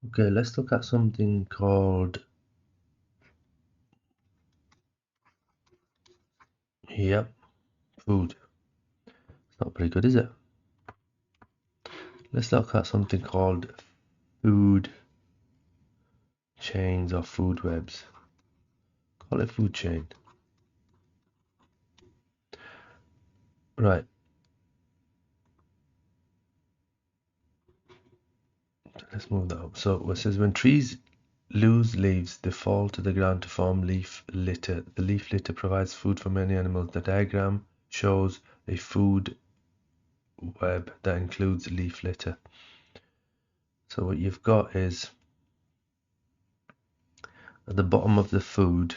Okay, let's look at something called, yep, food. It's not very good, is it? Let's look at something called food chains or food webs. Call it food chain. Right, let's move that up. So it says when trees lose leaves, they fall to the ground to form leaf litter. The leaf litter provides food for many animals. The diagram shows a food web that includes leaf litter. So what you've got is at the bottom of the food,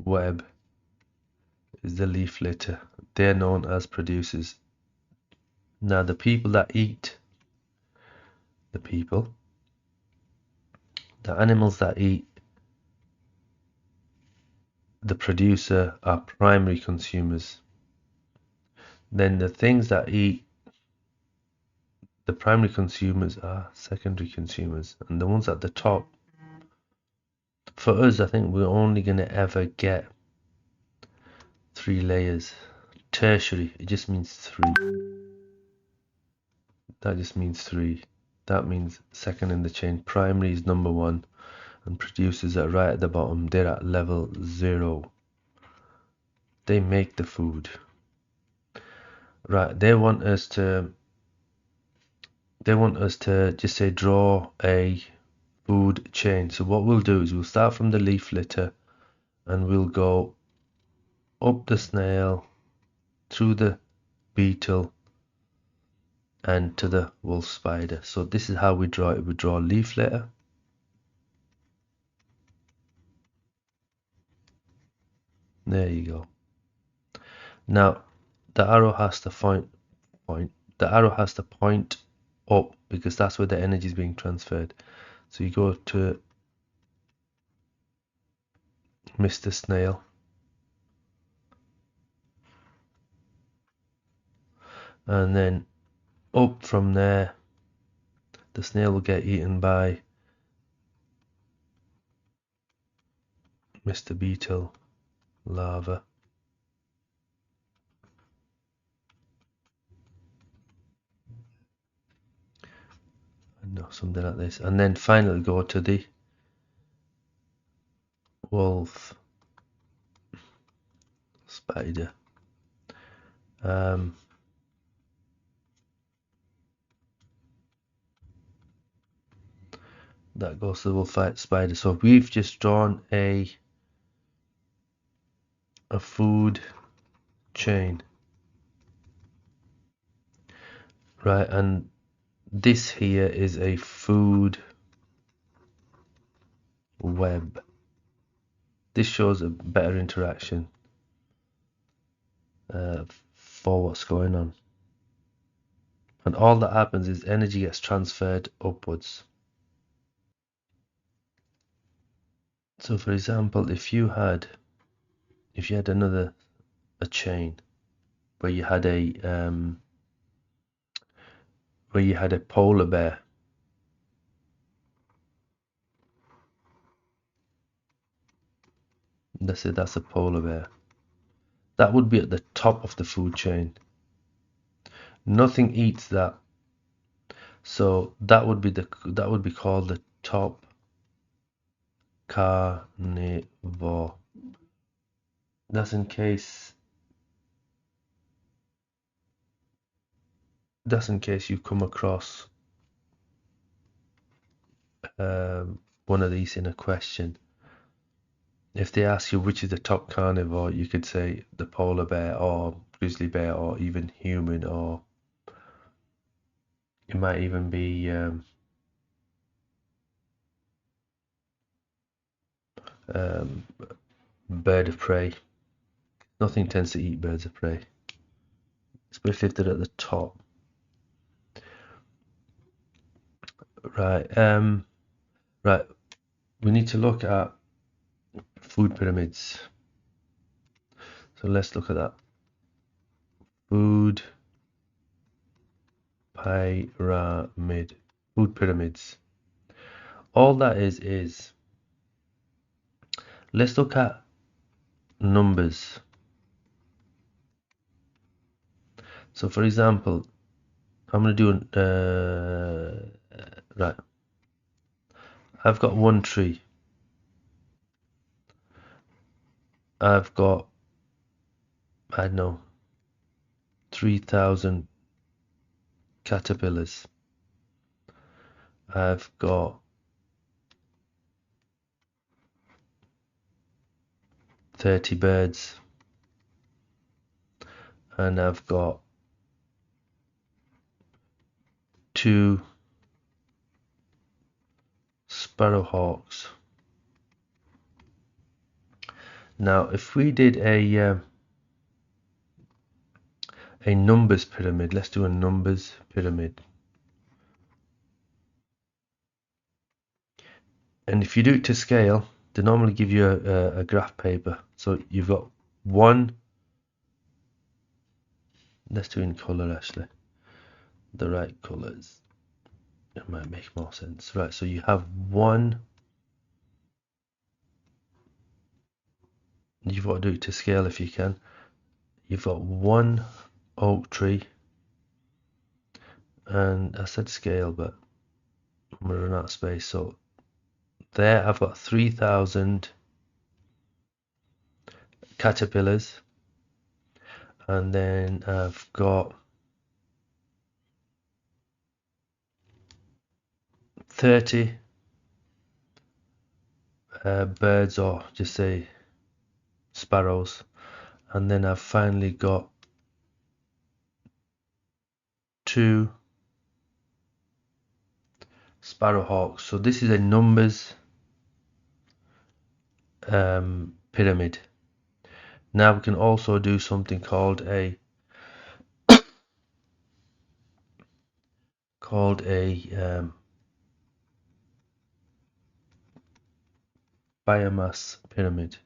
web is the leaf litter. They're known as producers. Now the people that eat the animals that eat the producer are primary consumers. Then the things that eat the primary consumers are secondary consumers. And the ones at the top, for us, I think we're only going to ever get 3 layers. Tertiary, it just means 3. That just means 3. That means second in the chain. Primary is number 1, and producers are right at the bottom. They're at level 0. They make the food. Right, they want us to just say draw a food chain. So what we'll do is we'll start from the leaf litter and we'll go up the snail, through the beetle, and to the wolf spider. So this is how we draw it. We draw leaf litter, there you go. Now the arrow has to point up because that's where the energy is being transferred. So you go to Mr. Snail, and then up from there the snail will get eaten by Mr. Beetle larva. No, something like this, and then finally go to the wolf spider. That goes to the wolf spider. So we've just drawn a food chain, right? And this here is a food web. This shows a better interaction for what's going on. And all that happens is energy gets transferred upwards. So for example, if you had a chain where you had a polar bear, let's say that's a polar bear, that would be at the top of the food chain. Nothing eats that, so that would be called the top carnivore. That's in case you come across one of these in a question. If they ask you which is the top carnivore, you could say the polar bear or grizzly bear or even human, or it might even be bird of prey. Nothing tends to eat birds of prey, especially if they're at the top. Right. Right. We need to look at food pyramids. So let's look at that. Food pyramid, food pyramids. All that is let's look at numbers. So for example, I'm going to do right. I've got one tree. I've got, I don't know, 3,000 caterpillars. I've got 30 birds, and I've got 2 sparrowhawks. Now, if we did a numbers pyramid, let's do a numbers pyramid. And if you do it to scale, they normally give you a graph paper. So you've got one, let's do in color actually, the right colors. It might make more sense. Right, so you have one, you've got to do it to scale if you can. You've got one oak tree, and I said scale, but I'm running out of space. So there I've got 3,000 caterpillars, and then I've got 30 birds, or just say sparrows, and then I've finally got 2 sparrowhawks. So this is a numbers pyramid. Now we can also do something called a biomass pyramid.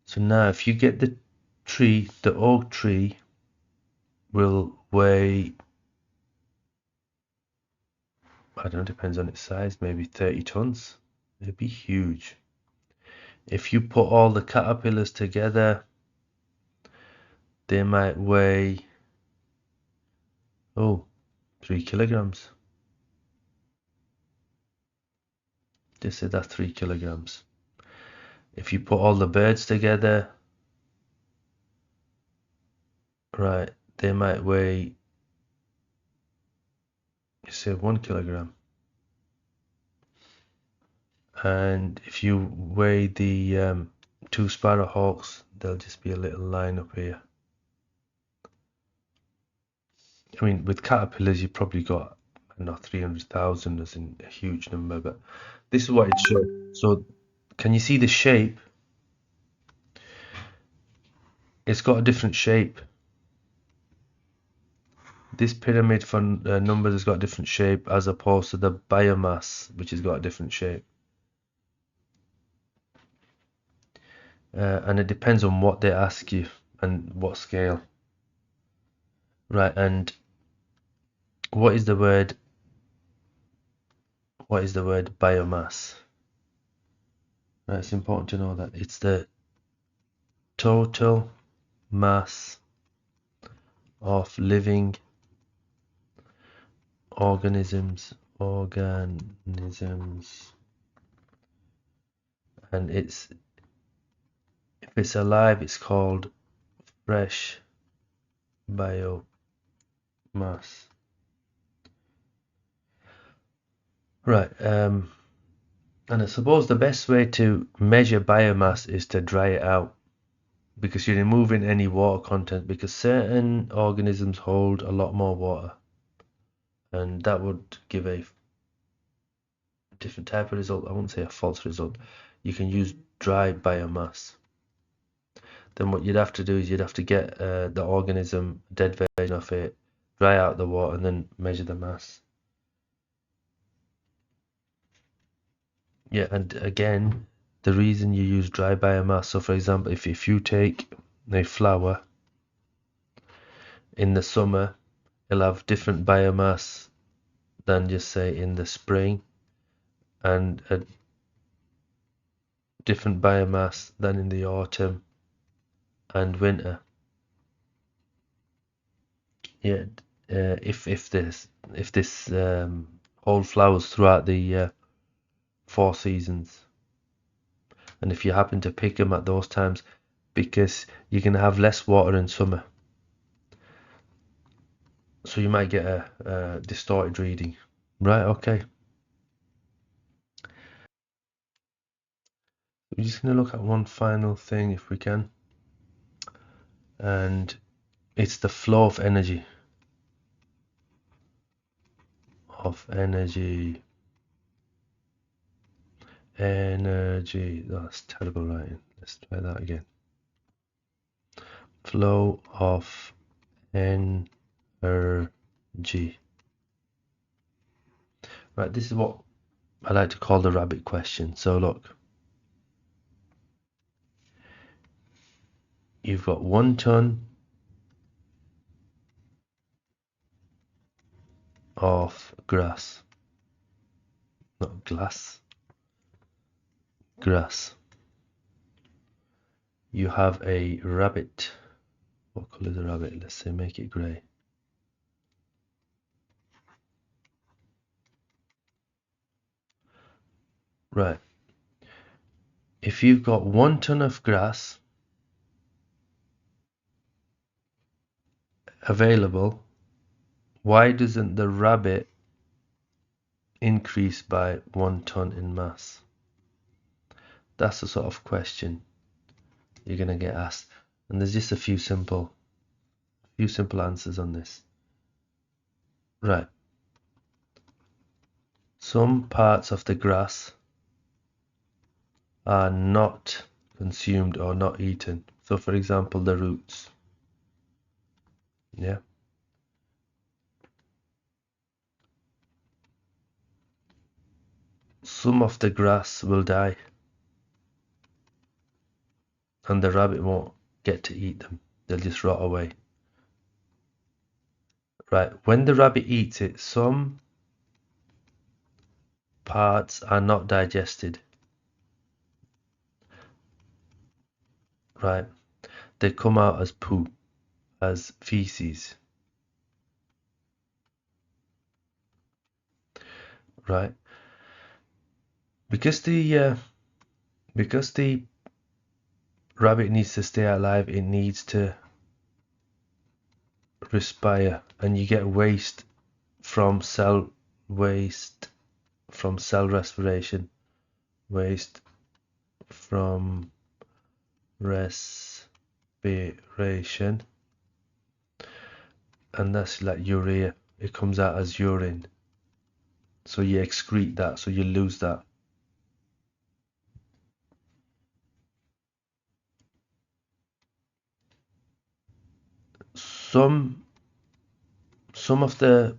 So now if you get the tree, the oak tree will weigh, I don't know, depends on its size, maybe 30 tons. It'd be huge. If you put all the caterpillars together, they might weigh 3 kilograms. Just say that's 3 kilograms. If you put all the birds together, right, they might weigh, say 1 kilogram. And if you weigh the 2 sparrowhawks, there'll just be a little line up here. I mean, with caterpillars, you probably got, I don't know, 300,000 as in a huge number, but this is what it shows. So can you see the shape? It's got a different shape. This pyramid for numbers has got a different shape as opposed to the biomass, which has got a different shape. And it depends on what they ask you and what scale. Right, and what is the word biomass? Right, it's important to know that it's the total mass of living organisms, and if it's alive, it's called fresh biomass. Right, and I suppose the best way to measure biomass is to dry it out, because you're removing any water content, because certain organisms hold a lot more water, and that would give a different type of result. I wouldn't say a false result. You can use dry biomass. Then what you'd have to do is you'd have to get the organism, dead version of it, dry out the water, and then measure the mass. Yeah, and again, the reason you use dry biomass, so for example, if you take a flower in the summer, it'll have different biomass than just say in the spring, and a different biomass than in the autumn and winter. Yeah, if this whole flowers throughout the 4 seasons, and if you happen to pick them at those times, because you're gonna have less water in summer, so you might get a distorted reading. Right? Okay. We're just gonna look at one final thing if we can, and it's the flow of energy. Energy. That's terrible writing. Let's try that again. Flow of energy. Right, this is what I like to call the rabbit question. So look, you've got 1 ton of grass, not glass, grass. You have a rabbit. What color is a rabbit? Let's say make it grey. Right. If you've got 1 ton of grass available, why doesn't the rabbit increase by 1 ton in mass? That's the sort of question you're gonna get asked, and there's just a few simple answers on this. Right. Some parts of the grass are not consumed or not eaten. So for example, the roots. Yeah. Some of the grass will die, and the rabbit won't get to eat them. They'll just rot away. Right. When the rabbit eats it, some parts are not digested. Right. They come out as poo, as feces. Right. Because the rabbit needs to stay alive, it needs to respire, and you get waste from cell respiration, waste from respiration, and that's like urea. It comes out as urine, so you excrete that, so you lose that. Some of the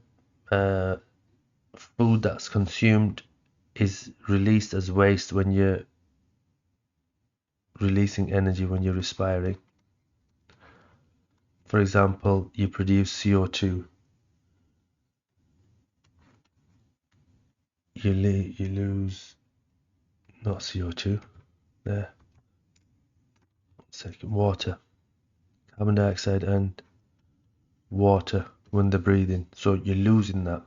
food that's consumed is released as waste when you're releasing energy, when you're respiring. For example, you produce CO2. You lose, not CO2, there, 1 second, water, carbon dioxide and water when they're breathing, so you're losing that.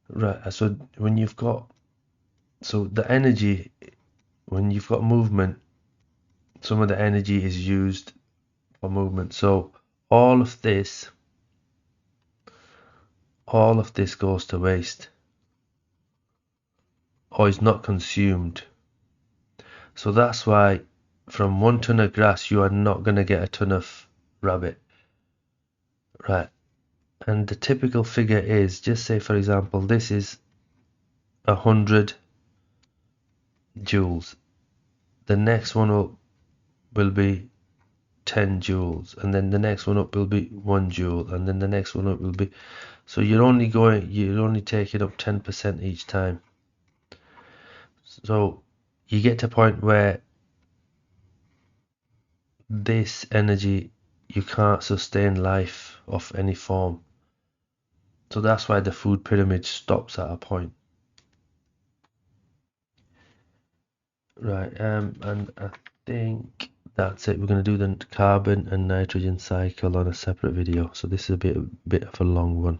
Right, so when you've got, so the energy, when you've got movement, some of the energy is used for movement. So all of this goes to waste, or is not consumed. So that's why from 1 ton of grass you are not going to get a ton of rabbit. Right. And the typical figure is, just say for example, this is 100 joules. The next one up will be 10 joules, and then the next one up will be 1 joule, and then the next one up will be, So you're only taking up 10% each time. So you get to a point where this energy, you can't sustain life of any form. So that's why the food pyramid stops at a point. Right, and I think that's it. We're going to do the carbon and nitrogen cycle on a separate video. So this is a bit of a long one.